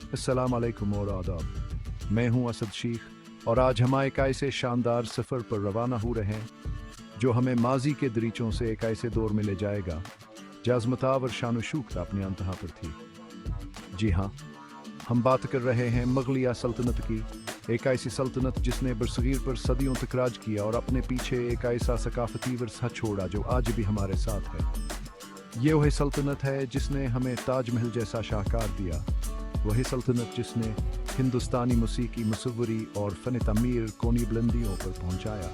अस्सलाम वालेकुम और आदाब। मैं हूं असद शेख और आज हम एक ऐसे शानदार सफ़र पर रवाना हो रहे हैं जो हमें माजी के दरीचों से एक ऐसे दौर में ले जाएगा जहाँ अज़मताव और शान शौकत अपनी इंतहा पर थी। जी हाँ, हम बात कर रहे हैं मुग़लिया सल्तनत की, एक ऐसी सल्तनत जिसने बरसगीर पर सदियों तक राज किया और अपने पीछे एक ऐसा सकाफती विरसा छोड़ा जो आज भी हमारे साथ है। ये वही सल्तनत है जिसने हमें ताजमहल जैसा शाहकार दिया, वही सल्तनत जिसने हिंदुस्तानी मौसीकी मुसव्वरी और फ़न तमीर कोनी बुलंदियों पर पहुंचाया।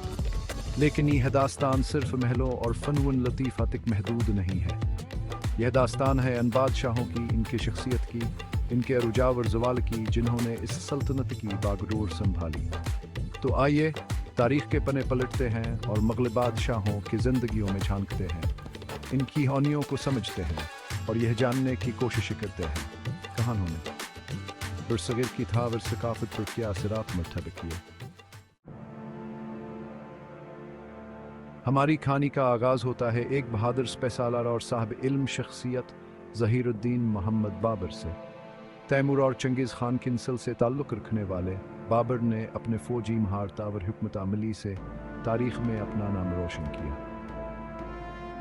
लेकिन यह दास्तान सिर्फ महलों और फ़नून लतीफ़ा तक महदूद नहीं है। यह दास्तान है अन बादशाहों की, इनकी शख्सियत की, इनके अरुजाव और ज़वाल की, जिन्होंने इस सल्तनत की बागडोर संभाली। तो आइए तारीख़ के पन्ने पलटते हैं और मुग़ल बादशाहों की ज़िंदगियों में झांकते हैं, इनकी कहानियों को समझते हैं और यह जानने की कोशिश करते हैं कहानों ने बरसगीर की था और सकाफत पर क्या असरात मरतब किए। हमारी कहानी का आगाज़ होता है एक बहादुर स्पेसालार और साहब इल्म शख्सियत ज़हीरुद्दीन मोहम्मद बाबर से। तैमूर और चंगेज़ खान की नस्ल से ताल्लुक़ रखने वाले बाबर ने अपने फ़ौजी महारत और हुकमत अमली से तारीख़ में अपना नाम रोशन किया।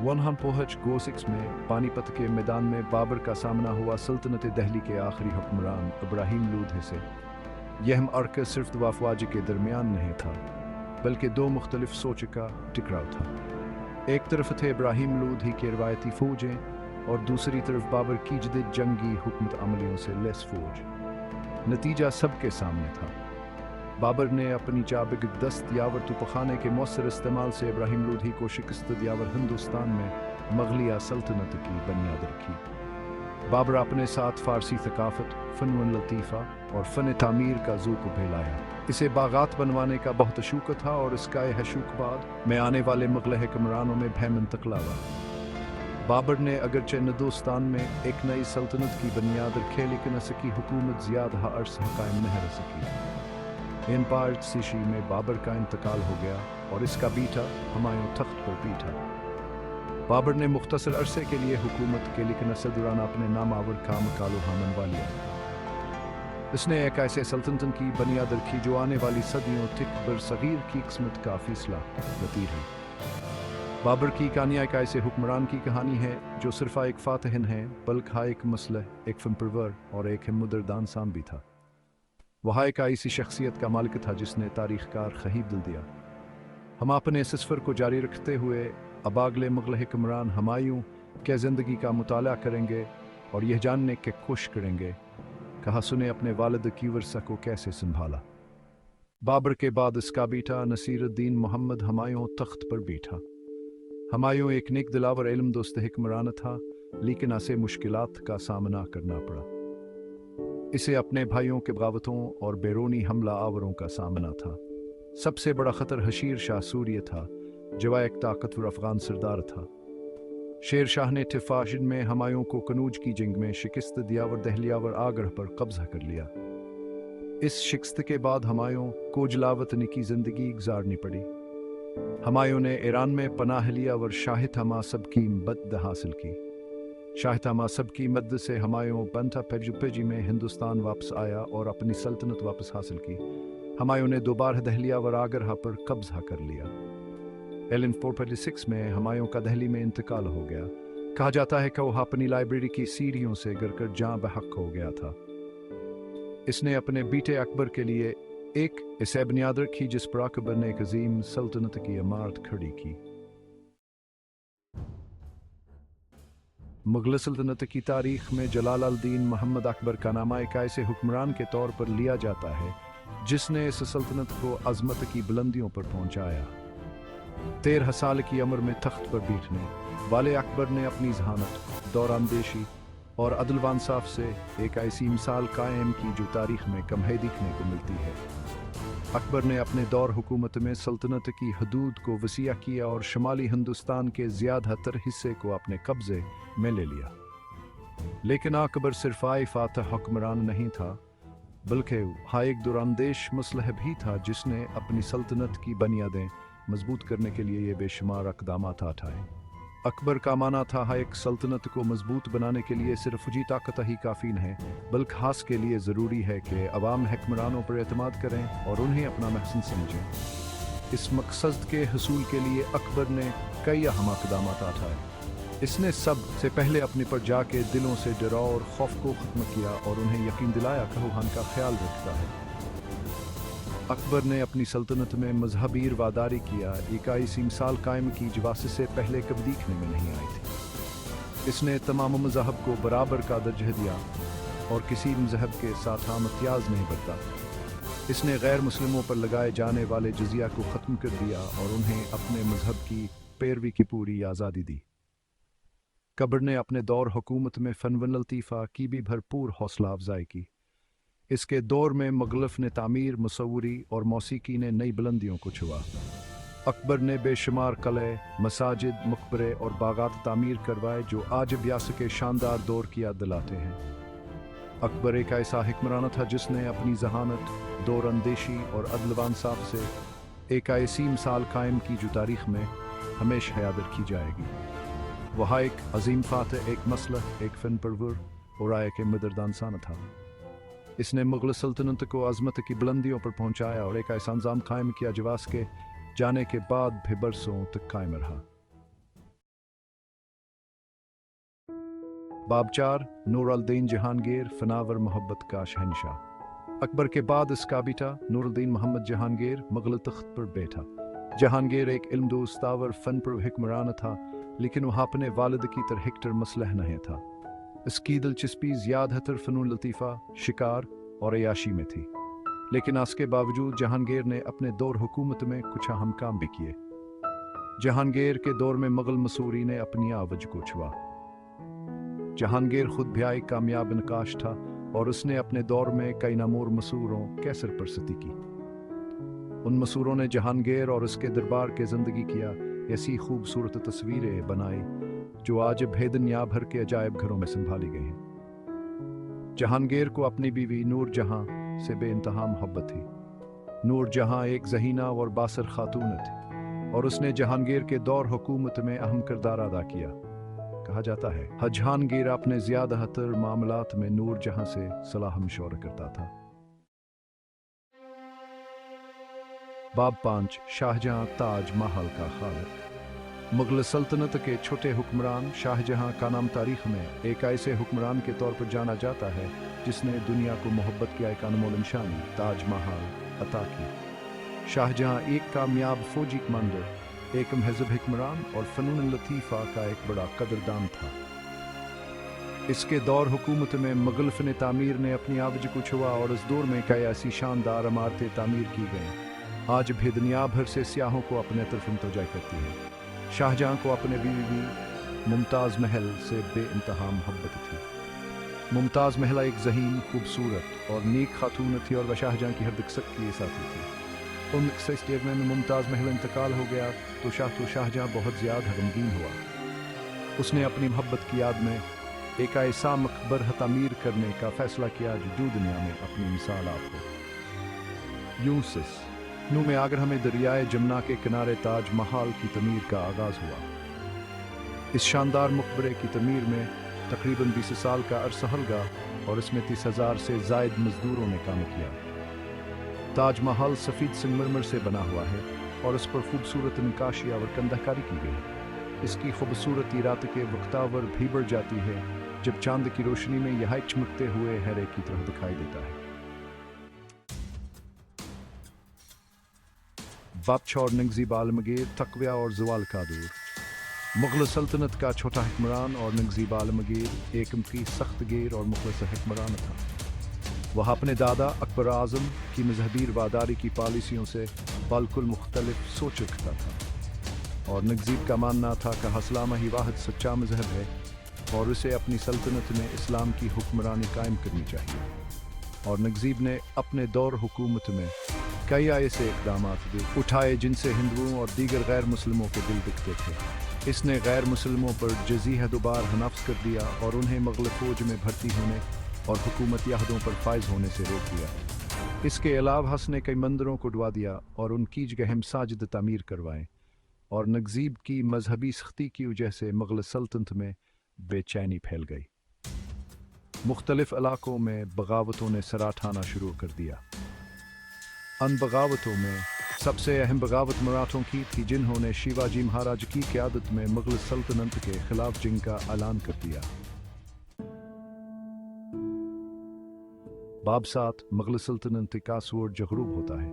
वनहन पोहच गोसिक्स में पानीपत के मैदान में बाबर का सामना हुआ सल्तनत दिल्ली के आखिरी हुक्मरान इब्राहिम लोधी से। यह अर्क सिर्फ दो अफवाज के दरमियान नहीं था, बल्कि दो मुख्तलिफ सोच का टकराव था। एक तरफ थे इब्राहिम लोधी के रवायती फ़ौजें और दूसरी तरफ बाबर की जदीद जंगी हुकमत अमलियों से लैस फ़ौज। नतीजा सबके सामने था। बाबर ने अपनी चाबिक दस्त यावर तुपखाने के मौसर इस्तेमाल से इब्राहिम लोधी को शिकस्त दियावर हिंदुस्तान में मुग़लिया सल्तनत की बुनियाद रखी। बाबर अपने साथ फ़ारसी थकाफ़त, फ़न लतीफ़ा और फ़न तामीर का ज़ूक़ भी लाया। इसे बागात बनवाने का बहुत शौक़ था और इसका यह शौक़ बाद में आने वाले मुग़ल हुक्मरानों में भय मुंतक़िल हुआ। बाबर ने अगरचे हिंदुस्तान में एक नई सल्तनत की बुनियाद रखी, लेकिन इसकी हुकूमत ज़्यादा अरसा कायम नहीं रह सकी। एम्पायर सिशी में बाबर का इंतकाल हो गया और इसका बीटा हुमायूं तख्त पर बैठा। बाबर ने मुख्तसर अरसे के लिए हुकूमत के, लेकिन असद दौरान अपने नामावर काम कालो मनवा लिया। इसने एक ऐसे सल्तनत की बुनियाद रखी जो आने वाली सदियों तक बरसगीर की किस्मत का फैसला करती रही। बाबर की कहानियाँ एक ऐसे हुक्मरान की कहानी है जो सिर्फ एक फातहन है, बल्कि एक मसलह, एक फनपरवर और एक हिम्मतदार इंसान भी था। वह एक ऐसी शख्सियत का मालिक था जिसने तारीख़ का खहीब दिल दिया। हम अपने सफ़र को जारी रखते हुए अब अगले मुग़ल हुक्मरान हुमायूं के ज़िंदगी का मुताला करेंगे और यह जानने के कोशिश करेंगे कि उसने अपने वालिद की विरसा को कैसे संभाला। बाबर के बाद इसका बेटा नसीरुद्दीन मोहम्मद हुमायूं तख्त पर बैठा। हुमायूं एक नेक दिलावर इल्म दोस्त हुक्मरान था, लेकिन उसे मुश्किलात का सामना करना पड़ा। इसे अपने भाइयों के बगावतों और बैरूनी हमला आवरों का सामना था। सबसे बड़ा ख़तर हशीर शाह सूर्य था, जो एक ताकतवर अफ़गान सरदार था। शेर शाह ने टिफ़ाशिन में हुमायूं को कनूज की जंग में शिकस्त दिया और दहलियावर आगरा पर कब्ज़ा कर लिया। इस शिकस्त के बाद हुमायूं को जलावतनी की ज़िंदगी गुजारनी पड़ी। हुमायूं ने ईरान में पनाह लिया और शाह तमासब की मदद हासिल की। शाह तमासब की मदद से हुमायूं बंता पेजी में हिंदुस्तान वापस आया और अपनी सल्तनत वापस हासिल की। हुमायूं ने दोबारा दहलिया और आगरा पर कब्ज़ा कर लिया। 1446 में हुमायूं का दिल्ली में इंतकाल हो गया। कहा जाता है कि वह अपनी लाइब्रेरी की सीढ़ियों से गिरकर जाँ बहक हो गया था। इसने अपने बेटे अकबर के लिए एक ऐसी बुनियाद रखी जिस पर अकबर ने एक अजीम सल्तनत की इमारत खड़ी की। मुग़ल सल्तनत की तारीख़ में जलाल अल-दीन मोहम्मद अकबर का नाम एक ऐसे हुक्मरान के तौर पर लिया जाता है जिसने इस सल्तनत को अज़मत की बुलंदियों पर पहुंचाया। 13 साल की उम्र में तख्त पर बैठने वाले अकबर ने अपनी ज़हानत, दौरानदेशी और अदल इंसाफ से एक ऐसी मिसाल कायम की जो तारीख़ में कम ही देखने को मिलती है। अकबर ने अपने दौर हुकूमत में सल्तनत की हदूद को वसीया किया और शुमाली हिंदुस्तान के ज़्यादातर हिस्से को अपने कब्ज़े में ले लिया। लेकिन अकबर सिर्फ आए फातह हुक्मरान नहीं था, बल्कि वह एक दुरानदेश मुसलह भी था जिसने अपनी सल्तनत की बुनियादें मजबूत करने के लिए ये बेशुमार इक़दामात उठाए। अकबर का माना था एक सल्तनत को मजबूत बनाने के लिए सिर्फ फौजी ताकत ही काफ़ी नहीं, बल्कि खास के लिए ज़रूरी है कि अवाम हुक्मरानों पर एतमाद करें और उन्हें अपना महसन समझें। इस मकसद के हसूल के लिए अकबर ने कई अहम इक़दाम उठाए। इसने सबसे पहले अपने पर जाके दिलों से डराव और खौफ को ख़त्म किया और उन्हें यकीन दिलाया कि वो का ख्याल रखता है। अकबर ने अपनी सल्तनत में मजहबी रवादारी किया, 21 साल कायम की जो से पहले कभी देखने में नहीं आई थी। इसने तमाम मजहब को बराबर का दर्जा दिया और किसी मजहब के साथ हम इम्तियाज़ नहीं बरता। इसने गैर मुस्लिमों पर लगाए जाने वाले जजिया को ख़त्म कर दिया और उन्हें अपने मजहब की पैरवी की पूरी आज़ादी दी। अकबर ने अपने दौर हुकूमत में फ़न व लतीफ़ा की भी भरपूर हौसला अफजाई की। इसके दौर में मुग़ल्लफ़ ने तामीर, मुसव्वरी और मौसीकी ने नई बुलंदियों को छुआ। अकबर ने बेशुमार किले, मसाजिद, मकबरे और बागात तामीर करवाए जो आज ब्यास के शानदार दौर की याद दिलाते हैं। अकबर एक ऐसा हुक्मरान था जिसने अपनी जहानत, दौर अंदेशी और अदलवान साफ से एक ऐसी मिसाल कायम की जो तारीख़ में हमेशा याद रखी जाएगी। वह एक अजीम फातह, एक मसलह, एक फ़न परवर और आय के मदरदानसान था। इसने मुग़ल सल्तनत को अज़मत की बुलंदियों पर पहुंचाया और एक ऐसा निज़ाम कायम किया जवास के जाने के बाद भी बरसों तक कायम रहा। बाब 4 नूरुद्दीन जहांगीर, फनावर मोहब्बत का शहंशाह। अकबर के बाद इसका बेटा नूरुद्दीन मोहम्मद जहांगीर मुग़ल तख्त पर बैठा। जहांगीर एक इल्मदोस्तावर फ़न पर हुक्मरान था, लेकिन वह अपने वालिद की तरह हिक्टर मसलह नहीं था। इसकी दिलचस्पी ज़्यादातर फ़नून लतीफ़ा, शिकार और अयाशी में थी, लेकिन इसके बावजूद जहांगीर ने अपने दौर हुकूमत में कुछ अहम काम भी किए। जहांगीर के दौर में मुग़ल मसूरी ने अपनी आवाज़ को छुआ। जहांगीर खुद भी एक कामयाब नक्काश था और उसने अपने दौर में कई नामूर मसूरों की सरपरस्ती की। उन मसूरों ने जहांगीर और उसके दरबार के ज़िंदगी किया ऐसी खूबसूरत तस्वीरें बनाई जो आज भी दुनिया भर के अजायब घरों में संभाली गई हैं। जहांगीर को अपनी बीवी नूर जहां से बेइंतहा मोहब्बत थी। नूर जहां एक ज़हीना और बासर खातून थी और उसने जहांगीर के दौर हुकूमत में अहम किरदार अदा किया। कहा जाता है जहांगीर अपने ज़्यादातर मामलात में नूर जहां से सलाह मशवरा करता था। बाब 5 शाहजहां ताज महल का खालिक। मुग़ल सल्तनत के छोटे हुक्मरान शाहजहां का नाम तारीख़ में एक ऐसे हुक्मरान के तौर पर जाना जाता है जिसने दुनिया को मोहब्बत की एक अनमोल निशानी ताज महल अता की। शाहजहां एक कामयाब फ़ौजी कमांडर, एक महज़ब हुक्मरान और फ़नून लतीफ़ा का एक बड़ा कदरदान था। इसके दौर हुकूमत में मुग़ल फ़न तामीर ने अपनी आवाज़ को छुआ और इस दौर में कई ऐसी शानदार इमारतें तामीर की गईं आज भी दुनिया भर से सियाहों को अपने तरफ मुतवज्जह करती है। शाहजहां को अपने बीवी मुमताज़ महल से बेइंतहा मोहब्बत थी। मुमताज़ महल एक ज़हीन, खूबसूरत और नेक खातून थी और वह शाहजहां की हर दिक्कत की साथी थी। उन स्टेज में मुमताज़ महल इंतकाल हो गया तो शाहजहां बहुत ज़्यादा गमगीन हुआ। उसने अपनी मोहब्बत की याद में एक ऐसा मकबर तामीर करने का फ़ैसला किया जो दुनिया में अपनी मिसाल आप हो। यूसुस नू में आगरा में दरियाए जमुना के किनारे ताज महल की तमीर का आगाज़ हुआ। इस शानदार मकबरे की तमीर में तकरीबन 20 साल का अरसा लगा और इसमें 30,000 से ज़ायद मजदूरों ने काम किया। ताज महल सफ़ेद संगमरमर से बना हुआ है और इस पर खूबसूरत नक्काशी और कंधाकारी की गई। इसकी खूबसूरती रात के वक्तावर भी बढ़ जाती है जब चांद की रोशनी में यह चमकते हुए हैरे की तरह दिखाई देता है। बादशाह और नगज़ीब आलमगीर, तकवा और ज़वाल का दूर। मुग़ल सल्तनत का छोटा हुक्मरान और नगज़ीब आलमगीर एक की सख्त गिर और मुखलिस हुक्मरान था। वह अपने दादा अकबर आज़म की मजहबी रवादारी की पॉलिसियों से बिल्कुल मुख्तलिफ सोच रखता था और नगज़ीब का मानना था कि इस्लाम ही वाहिद सच्चा मजहब है और उसे अपनी सल्तनत में इस्लाम की हुक्मरानी कायम करनी चाहिए। और नगज़ीब ने अपने दौर हुकूमत में कई ऐसे इक़दाम उठाए जिनसे हिंदुओं और दीगर गैर मुस्लिमों के दिल दिखते थे। इसने गैर मुस्लिमों पर जज़ीह दोबार हनाफ्स कर दिया और उन्हें मुग़ल फ़ौज में भर्ती होने और हुकूमती अहदों पर फायज होने से रोक दिया। इसके अलावा उसने कई मंदिरों को डुबा दिया और उनकी जगह मसाजिद तामीर करवाएं। और नगजीब की मजहबी सख्ती की वजह से मुग़ल सल्तनत में बेचैनी फैल गई। मुख्तलिफ इलाकों में बगावतों ने सरा ठाना शुरू कर दिया। अन बगावतों में सबसे अहम बगावत मराठों की थी, जिन्होंने शिवाजी महाराज की क़यादत में मुग़ल सल्तनत के खिलाफ जंग का ऐलान कर दिया। बाब सात मुग़ल सल्तनत का सूर जगरूब होता है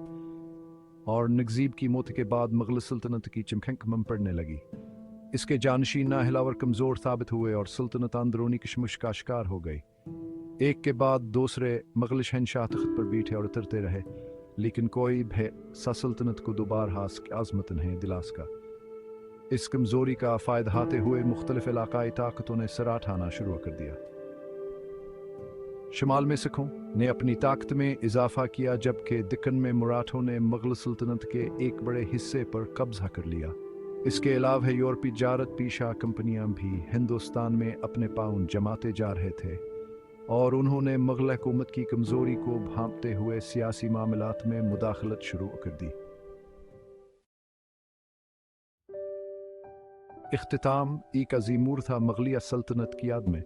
और नगजीब की मौत के बाद मुग़ल सल्तनत की चमक कम पड़ने लगी। इसके जानशीन नाहिलावर कमज़ोर साबित हुए और सल्तनत अंदरूनी कशमकश का शिकार हो गई। एक के बाद दूसरे मुग़ल शहनशाह तख्त पर बैठे और उतरते रहे, लेकिन कोई भी सल्तनत को दोबारा हास की आज़मत नहीं दिला सका। इस कमज़ोरी का फ़ायदा उठाते हुए मुख्तलिफ इलाक़ाई ताकतों ने सरा ठाना शुरू कर दिया। शमाल में सिखों ने अपनी ताकत में इजाफा किया, जबकि दक्कन में मराठों ने मुग़ल सल्तनत के एक बड़े हिस्से पर कब्ज़ा कर लिया। इसके अलावा यूरोपी जारत पीशा कंपनियां भी हिंदुस्तान में अपने पाँव जमाते जा रहे थे और उन्होंने मुग़ल हुकूमत की कमज़ोरी को भांपते हुए सियासी मामलात में मुदाखलत शुरू कर दी। इख्तिताम एक अज़ीमुर था मुग़लिया सल्तनत की याद में।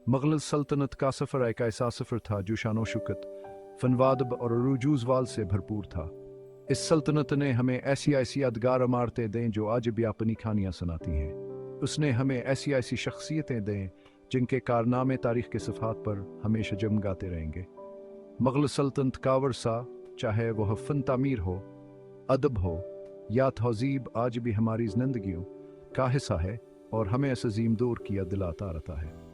मुग़ल सल्तनत का सफ़र एक ऐसा सफ़र था जो शानो शुकत, फनवादब और रुजूज़वाल से भरपूर था। इस सल्तनत ने हमें ऐसी ऐसी यादगार इमारतें दें जो आज भी अपनी कहानियाँ सुनाती हैं। उसने हमें ऐसी ऐसी शख्सियतें दें जिनके कारनामे तारीख़ के सफ़हात पर हमेशा जमगाते रहेंगे। मुग़ल सल्तनत का वर्सा, चाहे वह फ़न तामीर हो, अदब हो या तहज़ीब, आज भी हमारी ज़िंदगियों का हिस्सा है और हमें इस अज़ीम दौर की याद दिलाता रहता है।